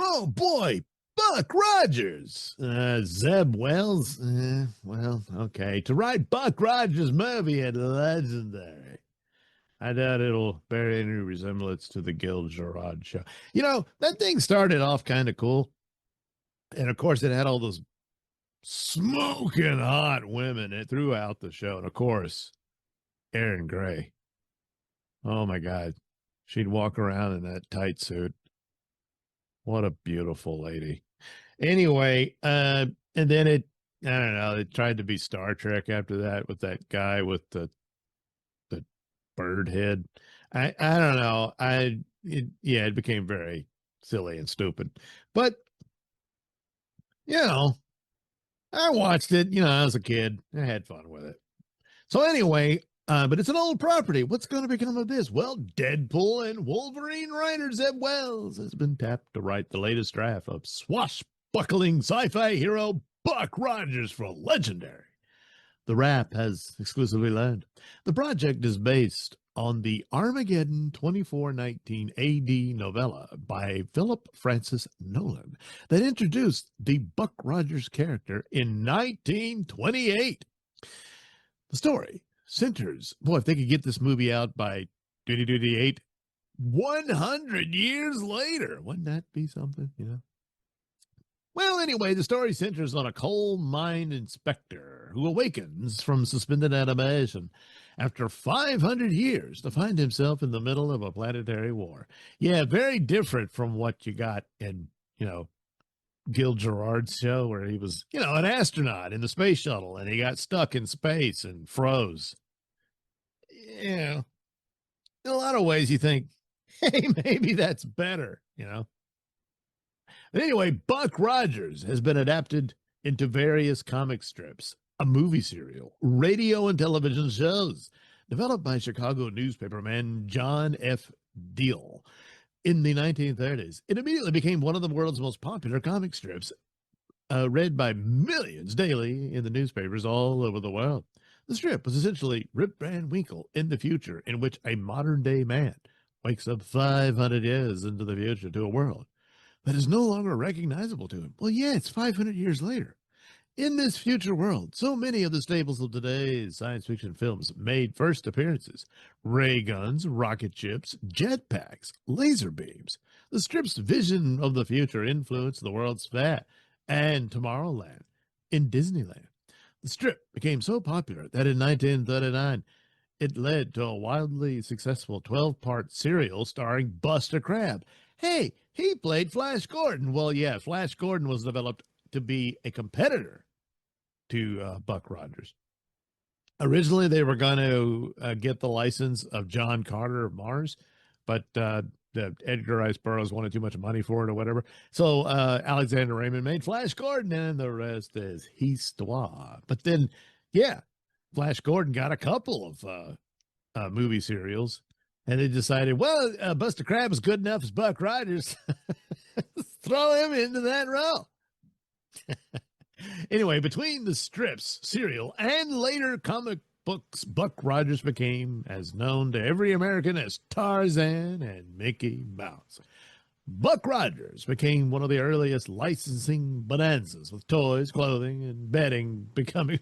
Oh boy, Buck Rogers. Zeb Wells. Well, okay. To write Buck Rogers' movie is legendary. I doubt it'll bear any resemblance to the Gil Gerard show. You know, that thing started off kind of cool. And of course, it had all those smoking hot women throughout the show. And of course, Erin Gray. Oh my God. She'd walk around in that tight suit. What a beautiful lady. Anyway, and then I don't know, it tried to be Star Trek after that with that guy with the bird head. I don't know. It became very silly and stupid. But you know, I watched it, I was a kid. I had fun with it. So anyway, but it's an old property. What's going to become of this? Well, Deadpool and Wolverine writer Zeb Wells has been tapped to write the latest draft of swashbuckling sci-fi hero Buck Rogers for Legendary. The Wrap has exclusively learned. The project is based on the Armageddon 2419 AD novella by Philip Francis Nolan that introduced the Buck Rogers character in 1928. The story centers, boy, if they could get this movie out by 2028, 100 years later, wouldn't that be something, Well, anyway, the story centers on a coal mine inspector who awakens from suspended animation after 500 years to find himself in the middle of a planetary war. Yeah, very different from what you got in, Gil Gerard's show where he was, an astronaut in the space shuttle and he got stuck in space and froze. In a lot of ways you think, hey, maybe that's better, But anyway, Buck Rogers has been adapted into various comic strips, a movie serial, radio and television shows developed by Chicago newspaperman John F. Deal in the 1930s. It immediately became one of the world's most popular comic strips, read by millions daily in the newspapers all over the world. The strip was essentially Rip Van Winkle in the future, in which a modern-day man wakes up 500 years into the future to a world that is no longer recognizable to him. Well, yeah, it's 500 years later. In this future world, so many of the staples of today's science fiction films made first appearances. Ray guns, rocket ships, jetpacks, laser beams. The strip's vision of the future influenced the World's Fair and Tomorrowland in Disneyland. The strip became so popular that in 1939, it led to a wildly successful 12-part serial starring Buster Crabbe. Hey, he played Flash Gordon. Well, yeah, Flash Gordon was developed to be a competitor to Buck Rogers. Originally, they were going to get the license of John Carter of Mars, but Edgar Rice Burroughs wanted too much money for it or whatever. So Alexander Raymond made Flash Gordon, and the rest is histoire. But then, yeah, Flash Gordon got a couple of movie serials, and they decided, well, Buster Crabbe is good enough as Buck Rogers. Throw him into that role. Anyway, between the strips, serial, and later comic books, Buck Rogers became as known to every American as Tarzan and Mickey Mouse. Buck Rogers became one of the earliest licensing bonanzas, with toys, clothing, and bedding becoming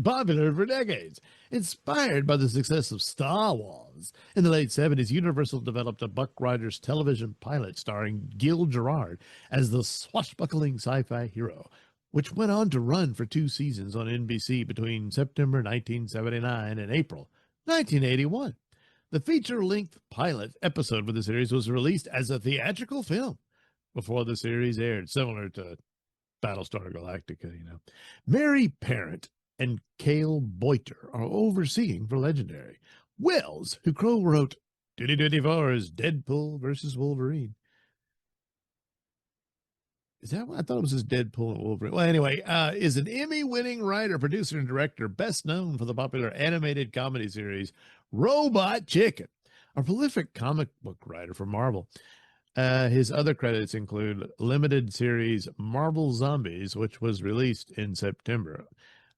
popular for decades. Inspired by the success of Star Wars, in the late 70s, Universal developed a Buck Rogers television pilot starring Gil Gerard as the swashbuckling sci-fi hero, which went on to run for 2 seasons on NBC between September 1979 and April 1981. The feature-length pilot episode for the series was released as a theatrical film before the series aired, similar to Battlestar Galactica, Mary Parent and Cale Boiter are overseeing for Legendary. Wells, who co-wrote 2024's Deadpool versus Wolverine. Is that what I thought it was his Deadpool and Wolverine? Well, anyway, is an Emmy-winning writer, producer, and director, best known for the popular animated comedy series Robot Chicken, a prolific comic book writer for Marvel. His other credits include limited series Marvel Zombies, which was released in September.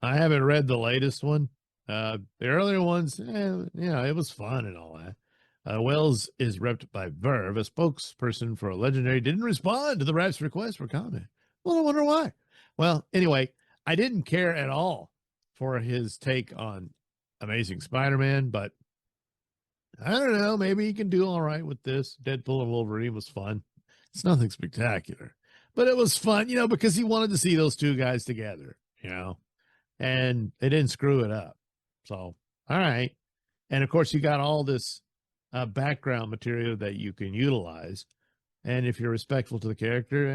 I haven't read the latest one. The earlier ones, it was fun and all that. Wells is repped by Verve. A spokesperson for a legendary didn't respond to the rap's request for comment. Well, I wonder why. Well, anyway, I didn't care at all for his take on Amazing Spider-Man, but I don't know. Maybe he can do all right with this. Deadpool and Wolverine was fun. It's nothing spectacular, but it was fun, because he wanted to see those two guys together, and they didn't screw it up. So, all right. And of course, you got all this background material that you can utilize. And if you're respectful to the character,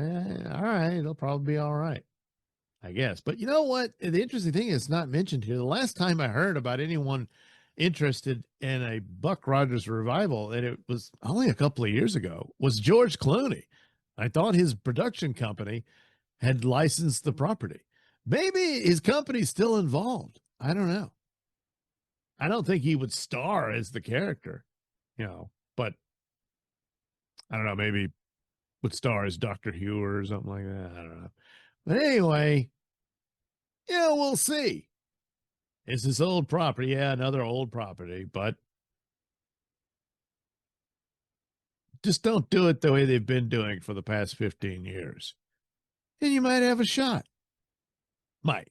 all right, it'll probably be all right, I guess. But you know what? The interesting thing is not mentioned here. The last time I heard about anyone interested in a Buck Rogers revival, and it was only a couple of years ago, was George Clooney. I thought his production company had licensed the property. Maybe his company's still involved. I don't know. I don't think he would star as the character, but I don't know, maybe would star as Dr. Hugh or something like that. I don't know. But anyway, we'll see. It's this old property. Yeah, another old property, but just don't do it the way they've been doing for the past 15 years. And you might have a shot. Might.